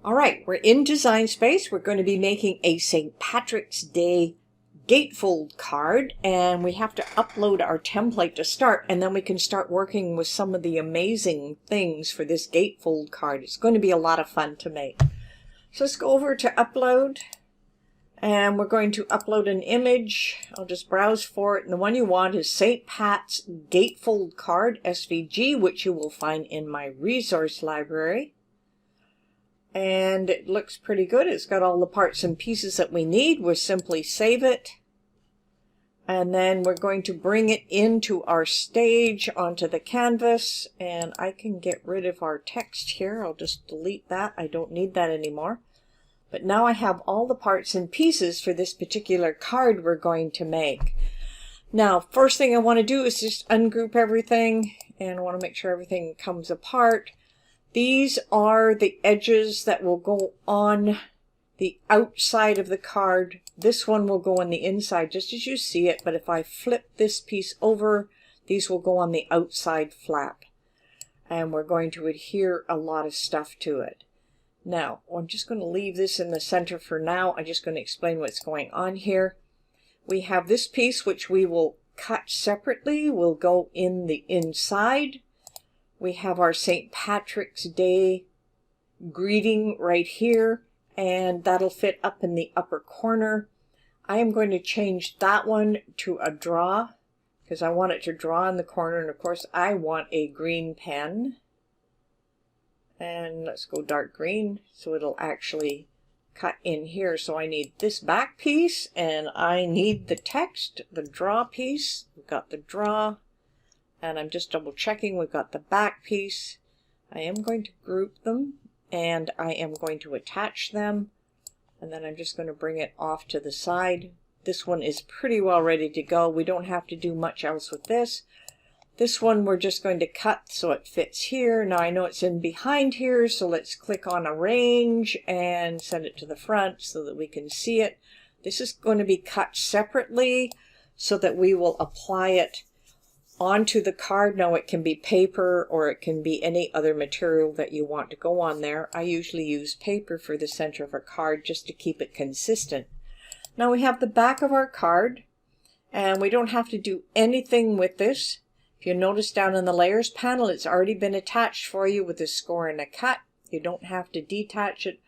All right, we're in Design Space. We're going to be making a St. Patrick's Day gatefold card, and we have to upload our template to start, and then we can start working with some of the amazing things for this gatefold card. It's going to be a lot of fun to make. So let's go over to upload, and we're going to upload an image. I'll just browse for it, and the one you want is St. Pat's Gatefold Card SVG, which you will find in my resource library. And it looks pretty good. It's got all the parts and pieces that we need. We'll simply save it. And then we're going to bring it into our stage onto the canvas. And I can get rid of our text here. I'll just delete that. I don't need that anymore. But now I have all the parts and pieces for this particular card we're going to make. Now, first thing I want to do is just ungroup everything. And I want to make sure everything comes apart. These are the edges that will go on the outside of the card. This one will go on the inside, just as you see it. But if I flip this piece over, these will go on the outside flap. And we're going to adhere a lot of stuff to it. Now, I'm just going to leave this in the center for now. I'm just going to explain what's going on here. We have this piece, which we will cut separately, will go in the inside. We have our St. Patrick's Day greeting right here, and that'll fit up in the upper corner. I am going to change that one to a draw because I want it to draw in the corner, and of course I want a green pen. And let's go dark green so it'll actually cut in here. So I need this back piece, and I need the text, the draw piece. We've got the draw. And I'm just double checking we've got the back piece. I am going to group them, and I am going to attach them, and then I'm just going to bring it off to the side. This one is pretty well ready to go. We don't have to do much else with this. This one we're just going to cut so it fits here. Now I know it's in behind here, so let's click on Arrange and send it to the front so that we can see it. This is going to be cut separately so that we will apply it onto the card. Now it can be paper or it can be any other material that you want to go on there. I usually use paper for the center of a card just to keep it consistent. Now we have the back of our card, and we don't have to do anything with this. If you notice down in the layers panel, it's already been attached for you with a score and a cut. You don't have to detach it.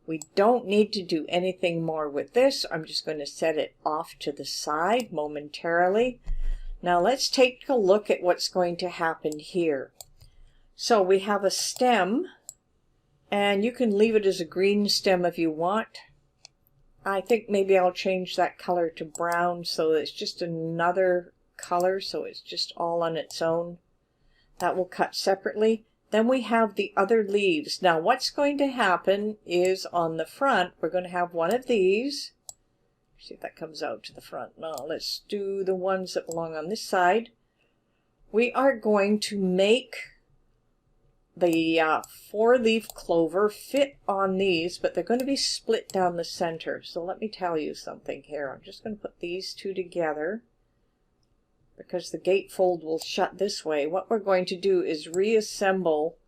We don't need to do anything more with this. I'm just going to set it off to the side momentarily. Now let's take a look at what's going to happen here. So we have a stem, and you can leave it as a green stem if you want. I think maybe I'll change that color to brown so it's just another color, so it's just all on its own. That will cut separately. Then we have the other leaves. Now what's going to happen is on the front, we're going to have one of these. See if that comes out to the front. Now let's do the ones that belong on this side. We are going to make the 4-leaf clover fit on these, but they're going to be split down the center. So let me tell you something here. I'm just going to put these two together because the gatefold will shut this way. What we're going to do is reassemble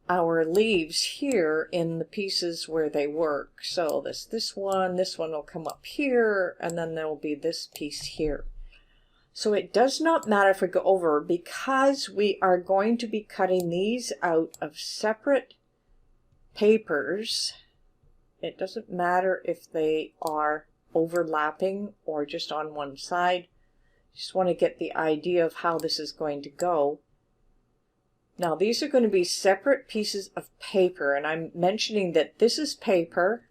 our leaves here in the pieces where they work. So this one will come up here, and then there will be this piece here. So it does not matter if we go over, because we are going to be cutting these out of separate papers. It doesn't matter if they are overlapping or just on one side. Just want to get the idea of how this is going to go. Now these are going to be separate pieces of paper, and I'm mentioning that this is paper,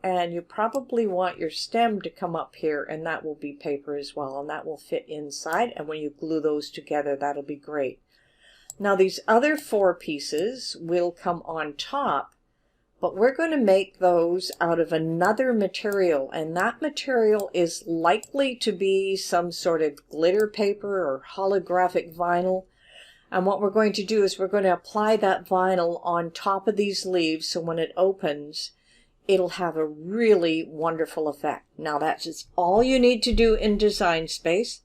and you probably want your stem to come up here, and that will be paper as well, and that will fit inside, and when you glue those together, that'll be great. Now these other 4 pieces will come on top, but we're going to make those out of another material, and that material is likely to be some sort of glitter paper or holographic vinyl. And what we're going to do is we're going to apply that vinyl on top of these leaves, so when it opens, it'll have a really wonderful effect. Now that's just all you need to do in Design Space,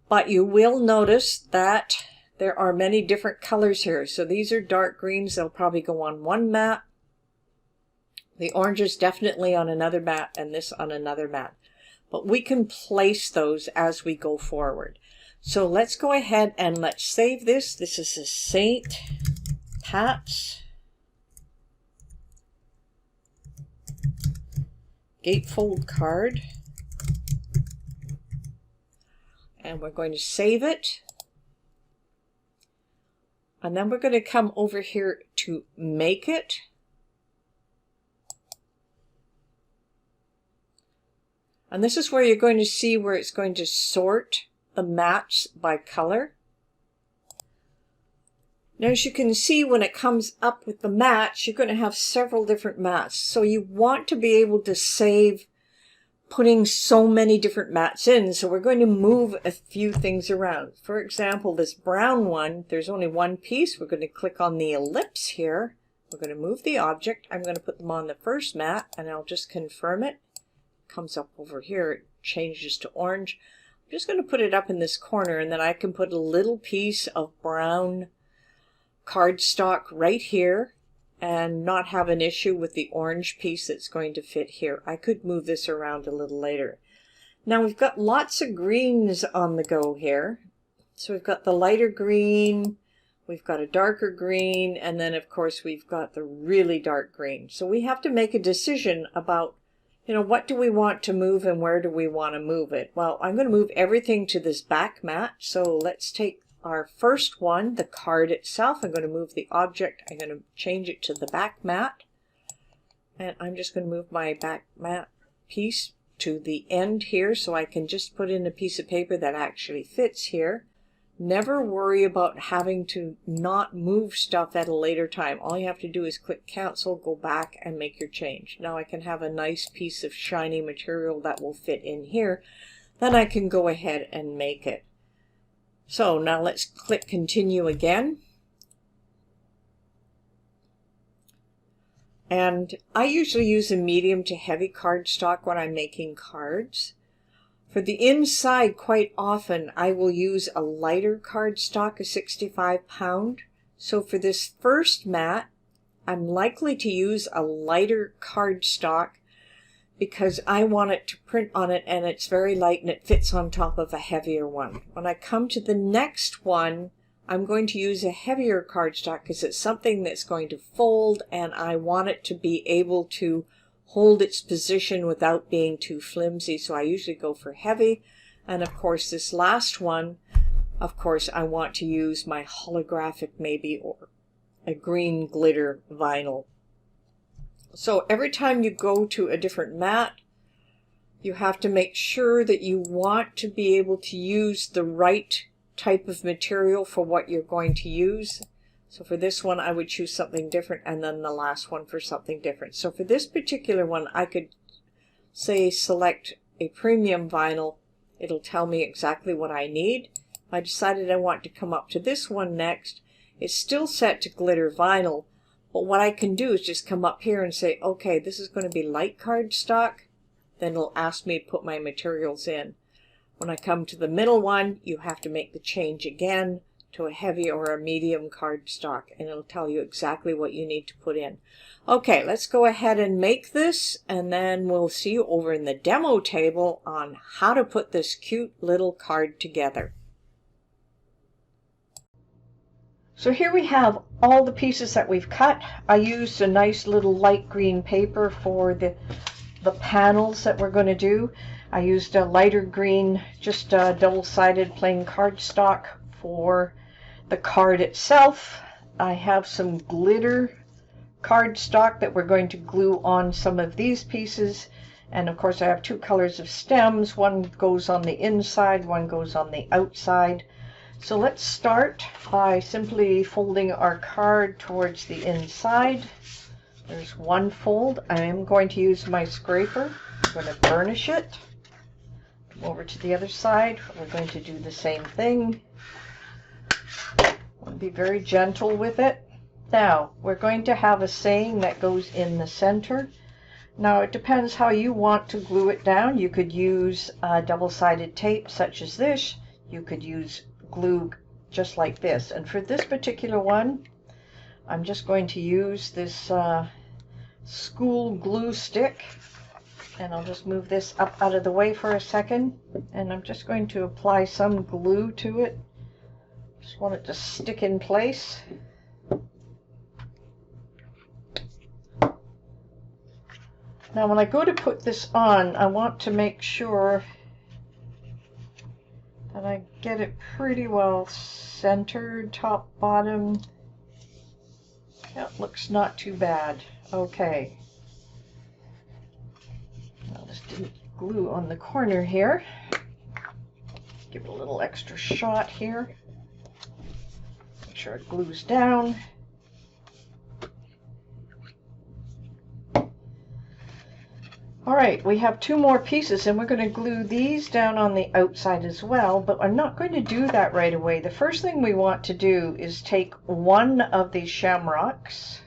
but you will notice that there are many different colors here. So these are dark greens. They'll probably go on one mat. The orange is definitely on another mat and this on another mat. But we can place those as we go forward. So let's go ahead and let's save this. This is a St. Pat's Gatefold card. And we're going to save it. And then we're going to come over here to make it. And this is where you're going to see where it's going to sort the mats by color. Now, as you can see, when it comes up with the mats, you're going to have several different mats. So you want to be able to save putting so many different mats in. So we're going to move a few things around. For example, this brown one, there's only one piece. We're going to click on the ellipse here. We're going to move the object. I'm going to put them on the first mat, and I'll just confirm it. Comes up over here, it changes to orange. I'm just going to put it up in this corner, and then I can put a little piece of brown cardstock right here and not have an issue with the orange piece that's going to fit here. I could move this around a little later. Now we've got lots of greens on the go here. So we've got the lighter green, we've got a darker green, and then of course we've got the really dark green. So we have to make a decision about, you know, what do we want to move and where do we want to move it? Well, I'm going to move everything to this back mat. So let's take our first one, the card itself. I'm going to move the object. I'm going to change it to the back mat. And I'm just going to move my back mat piece to the end here so I can just put in a piece of paper that actually fits here. Never worry about having to not move stuff at a later time. All you have to do is click cancel, go back and make your change. Now I can have a nice piece of shiny material that will fit in here. Then I can go ahead and make it. So now let's click continue again. And I usually use a medium to heavy cardstock when I'm making cards. For the inside, quite often, I will use a lighter cardstock, a 65 pound. So for this first mat, I'm likely to use a lighter cardstock because I want it to print on it and it's very light and it fits on top of a heavier one. When I come to the next one, I'm going to use a heavier cardstock because it's something that's going to fold and I want it to be able to hold its position without being too flimsy. So I usually go for heavy. And of course this last one, of course I want to use my holographic maybe or a green glitter vinyl. So every time you go to a different mat, you have to make sure that you want to be able to use the right type of material for what you're going to use. So for this one, I would choose something different, and then the last one for something different. So for this particular one, I could say select a premium vinyl. It'll tell me exactly what I need. I decided I want to come up to this one next. It's still set to glitter vinyl, but what I can do is just come up here and say, okay, this is going to be light cardstock. Then it'll ask me to put my materials in. When I come to the middle one, you have to make the change again to a heavy or a medium cardstock, and it'll tell you exactly what you need to put in. Okay, let's go ahead and make this, and then we'll see you over in the demo table on how to put this cute little card together. So here we have all the pieces that we've cut. I used a nice little light green paper for the panels that we're going to do. I used a lighter green, just double-sided plain cardstock for the card itself. I have some glitter cardstock that we're going to glue on some of these pieces. And of course I have two colors of stems. One goes on the inside, one goes on the outside. So let's start by simply folding our card towards the inside. There's one fold. I am going to use my scraper. I'm going to burnish it. Come over to the other side. We're going to do the same thing. Be very gentle with it. Now, we're going to have a saying that goes in the center. Now, it depends how you want to glue it down. You could use double-sided tape such as this. You could use glue just like this. And for this particular one, I'm just going to use this school glue stick. And I'll just move this up out of the way for a second. And I'm just going to apply some glue to it. Just want it to stick in place. Now when I go to put this on, I want to make sure that I get it pretty well centered, top, bottom. That looks not too bad. Okay. Now this didn't glue on the corner here. Give it a little extra shot here. Make sure it glues down. Alright, we have two more pieces and we're going to glue these down on the outside as well, but I'm not going to do that right away. The first thing we want to do is take one of these shamrocks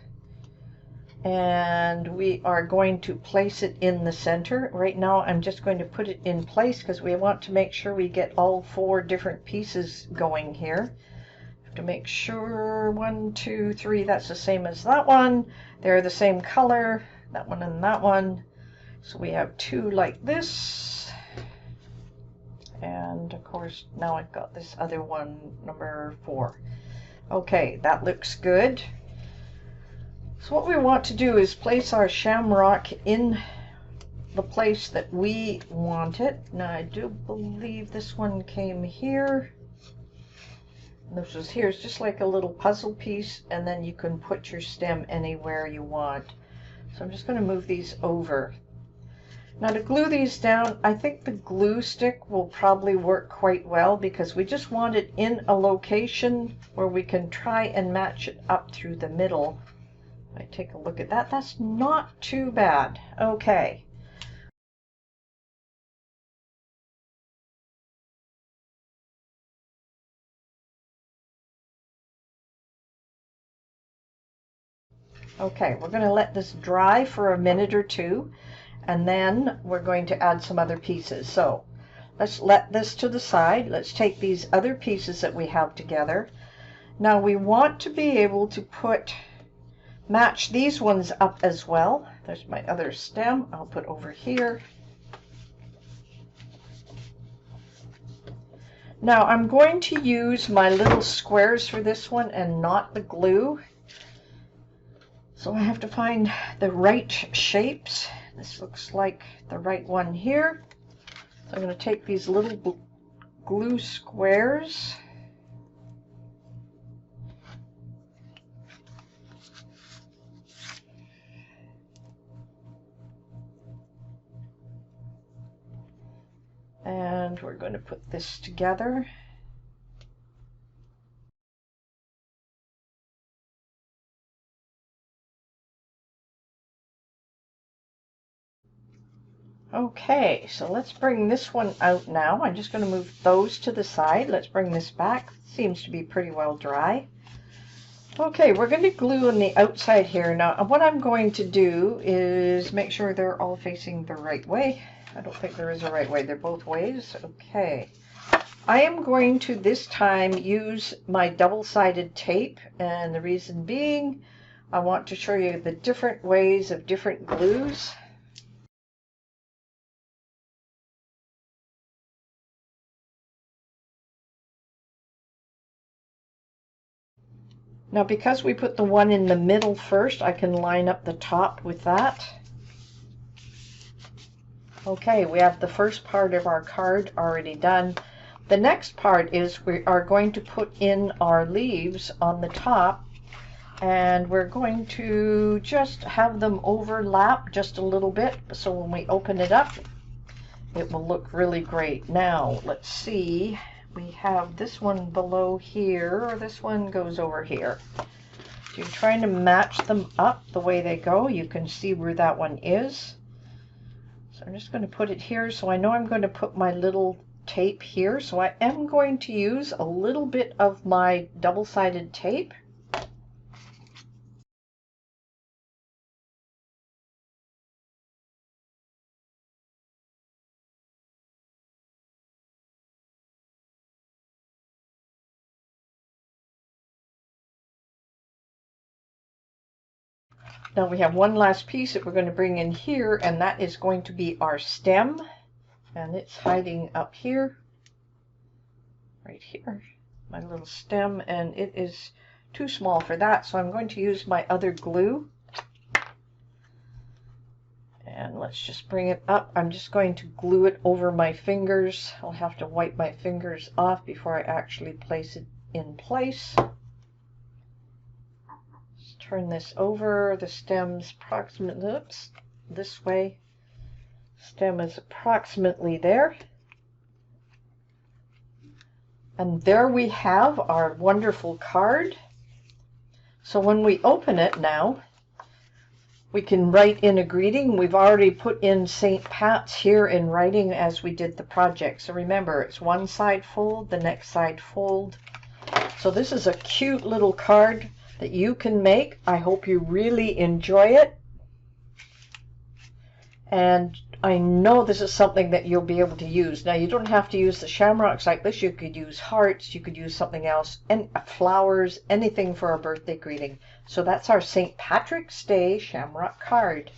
and we are going to place it in the center. Right now I'm just going to put it in place because we want to make sure we get all four different pieces going here. To make sure 1, 2, 3, that's the same as that one. They're the same color, that one and that one. So we have two like this, and of course now I've got this other one, number 4. Okay, that looks good. So what we want to do is place our shamrock in the place that we want it. Now I do believe this one came here. This was here. It's just like a little puzzle piece, and then you can put your stem anywhere you want. So I'm just going to move these over. Now to glue these down, I think the glue stick will probably work quite well because we just want it in a location where we can try and match it up through the middle. I take a look at that. That's not too bad. Okay. Okay, we're going to let this dry for a minute or two, and then we're going to add some other pieces. So let's let this to the side. Let's take these other pieces that we have together. Now we want to be able to match these ones up as well. There's my other stem. I'll put over here. Now I'm going to use my little squares for this one and not the glue. So I have to find the right shapes. This looks like the right one here. So I'm going to take these little glue squares. And we're going to put this together. Okay, so let's bring this one out now. I'm just going to move those to the side. Let's bring this back. Seems to be pretty well dry. Okay, we're going to glue on the outside here. Now, what I'm going to do is make sure they're all facing the right way. I don't think there is a right way. They're both ways. Okay. I am going to this time use my double-sided tape, and the reason being I want to show you the different ways of different glues. Now because we put the one in the middle first, I can line up the top with that. Okay, we have the first part of our card already done. The next part is we are going to put in our leaves on the top, and we're going to just have them overlap just a little bit so when we open it up it will look really great. Now let's see, we have this one below here, or this one goes over here. So you're trying to match them up the way they go. You can see where that one is. So I'm just going to put it here, so I know I'm going to put my little tape here. So I am going to use a little bit of my double-sided tape. Now we have one last piece that we're going to bring in here, and that is going to be our stem. And it's hiding up here, right here, my little stem, and it is too small for that, so I'm going to use my other glue. And let's just bring it up. I'm just going to glue it over my fingers. I'll have to wipe my fingers off before I actually place it in place. Just turn this over. The stem's approximately, oops, this way. Stem is approximately there. And there we have our wonderful card. So when we open it now, we can write in a greeting. We've already put in St. Pat's here in writing as we did the project. So remember, it's one side fold, the next side fold. So this is a cute little card that you can make. I hope you really enjoy it. And I know this is something that you'll be able to use. Now, you don't have to use the shamrocks like this. You could use hearts. You could use something else, and flowers, anything for a birthday greeting. So that's our St. Patrick's Day shamrock card.